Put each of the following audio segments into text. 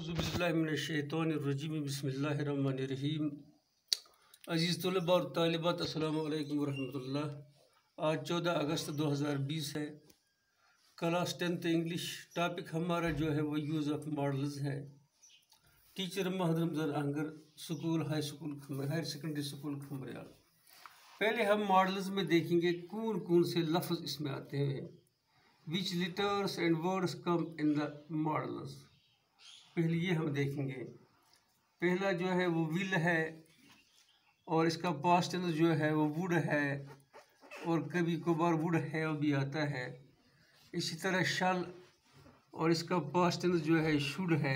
औज़ुबिल्लाहिमिनश्शैतानिर्रजीम बिस्मिल्लाहिर्रहमानिर्रहीम। अज़ीज़ तलबा और तालिबात अस्सलामु अलैकुम वरहमतुल्लाह। आज 14 अगस्त 2020 है। Class 10th English. टॉपिक हमारा जो है वो यूज़ ऑफ मॉडल्स है। टीचर महदरमजन अंगर, school high school higher secondary school Khamariyal. पहले हम मॉडल्स में देखेंगे कौन कौन से लफ्ज़ इसमें आते हैं। Which letters and words come in the models. पहले ये हम देखेंगे। पहला जो है वो विल है और इसका पास्ट टेंस जो है वो वुड है और कभी कभार वुड है वो भी आता है। इसी तरह शल और इसका पास्ट टेंस जो है शुड है।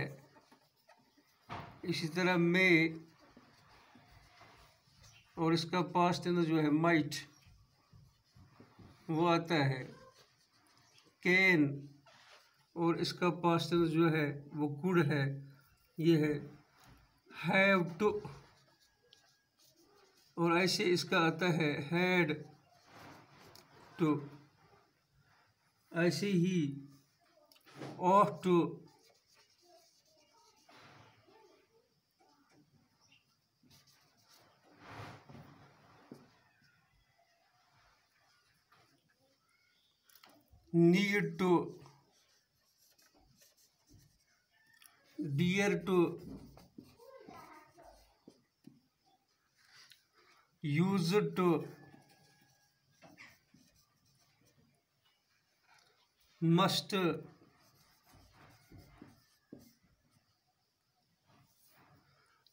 इसी तरह मे और इसका पास्ट टेंस जो है माइट वो आता है। कैन और इसका पास्ट टेंस जो है वो कुड है, ये है। हैव टू और ऐसे इसका आता है हैड टू। ऐसे ही ought to, need to, dare to, use to, must.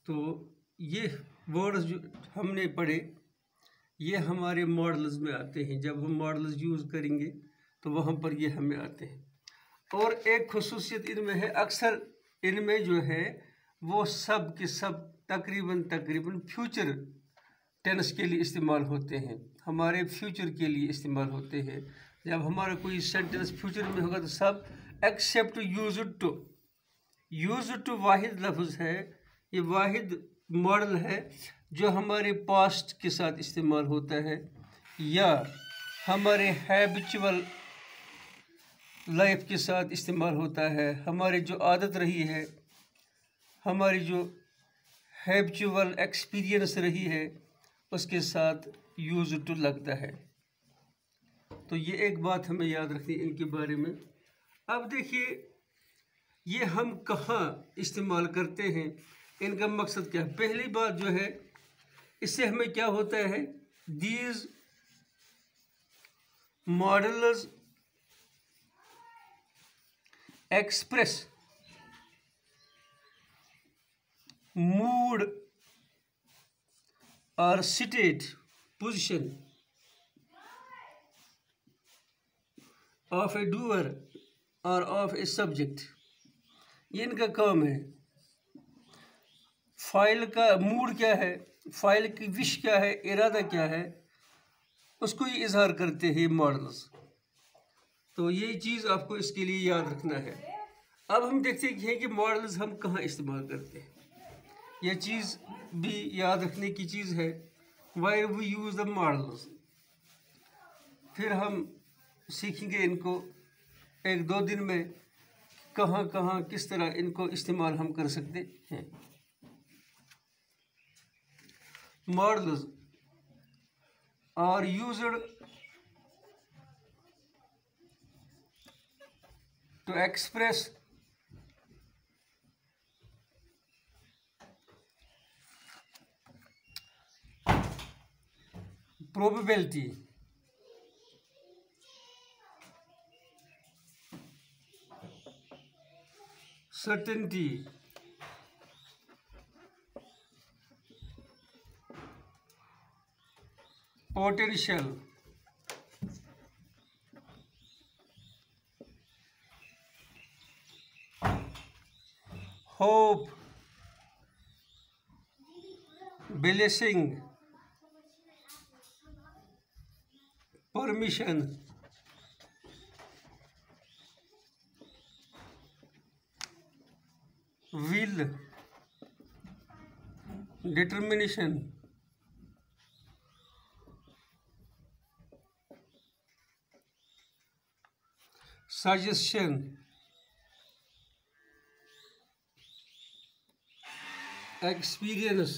तो ये वर्ड्स जो हमने पढ़े ये हमारे मॉडल्स में आते हैं। जब हम मॉडल्स यूज़ करेंगे तो वहाँ पर ये हमें आते हैं। और एक खुसूसियत इनमें है, अक्सर इनमें जो है वो सब के सब तकरीबन फ्यूचर टेंस के लिए इस्तेमाल होते हैं। हमारे फ्यूचर के लिए इस्तेमाल होते हैं। जब हमारा कोई सेंटेंस फ्यूचर में होगा तो सब except used to. Used to वाहिद लफ्ज़ है, ये वाहिद मॉडल है जो हमारे पास्ट के साथ इस्तेमाल होता है या हमारे हैबिचुअल लाइफ के साथ इस्तेमाल होता है। हमारी जो आदत रही है, हमारी जो हैबिचुअल एक्सपीरियंस रही है उसके साथ यूज टू लगता है। तो ये एक बात हमें याद रखनी इनके बारे में। अब देखिए ये हम कहाँ इस्तेमाल करते हैं, इनका मकसद क्या है। पहली बात जो है इससे हमें क्या होता है, दीज मॉडल्स एक्सप्रेस मूड और state position of A doer और ऑफ ए सब्जेक्ट। ये इनका काम है। फाइल का मूड क्या है, फाइल की विश क्या है, इरादा क्या है, उसको ये इजहार करते हैं मॉडल्स। तो ये चीज़ आपको इसके लिए याद रखना है। अब हम देखते हैं कि मॉडल्स हम कहाँ इस्तेमाल करते हैं। यह चीज़ भी याद रखने की चीज़ है, where we use the models. फिर हम सीखेंगे इनको एक दो दिन में कहाँ कहाँ किस तरह इनको इस्तेमाल हम कर सकते हैं। Models are used to express probability, certainty, potential, hope, blessing, permission, will, determination, suggestion, experience,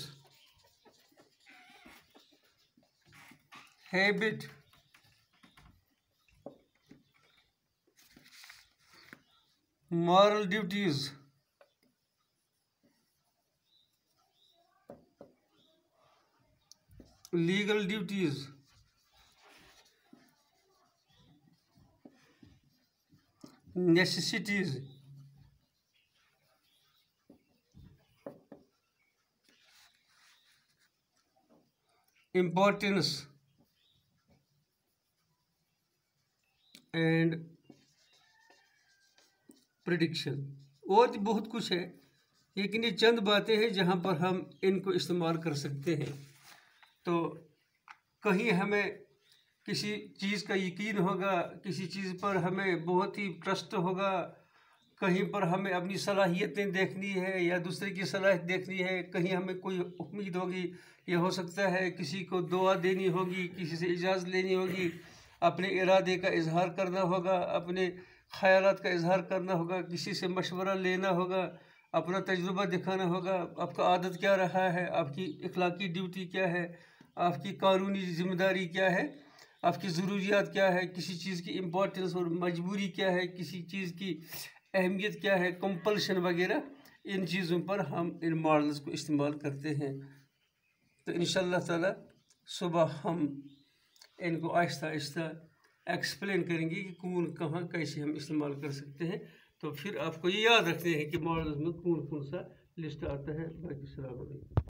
habit, moral duties, legal duties, necessities, importance, and prediction. और भी बहुत कुछ है, लेकिन ये चंद बातें हैं जहाँ पर हम इनको इस्तेमाल कर सकते हैं। तो कहीं हमें किसी चीज़ का यकीन होगा, किसी चीज़ पर हमें बहुत ही ट्रस्ट होगा, कहीं पर हमें अपनी सलाहियतें देखनी है या दूसरे की सलाहियत देखनी है, कहीं हमें कोई उम्मीद होगी, ये हो सकता है किसी को दुआ देनी होगी, किसी से इजाज़त लेनी होगी, अपने इरादे का इजहार करना होगा, अपने ख़यालात का इजहार करना होगा, किसी से मशवरा लेना होगा, अपना तजुर्बा दिखाना होगा, आपका आदत क्या रहा है, आपकी इखलाकी ड्यूटी क्या है, आपकी कानूनी जिम्मेदारी क्या है, आपकी ज़रूरियात क्या है, किसी चीज़ की इम्पोर्टेंस और मजबूरी क्या है, किसी चीज़ की अहमियत क्या है, कंपल्शन वगैरह, इन चीज़ों पर हम इन मॉडल्स को इस्तेमाल करते हैं। तो इंशाअल्लाह ताला सुबह हम इनको आहिस्ता आहिस्ता एक्सप्लेन करेंगे कि कौन कहाँ कैसे हम इस्तेमाल कर सकते हैं। तो फिर आपको ये याद रखते हैं कि मॉडल्स में कौन कौन सा लिस्ट आता है। बाकी सलाम अलैकुम।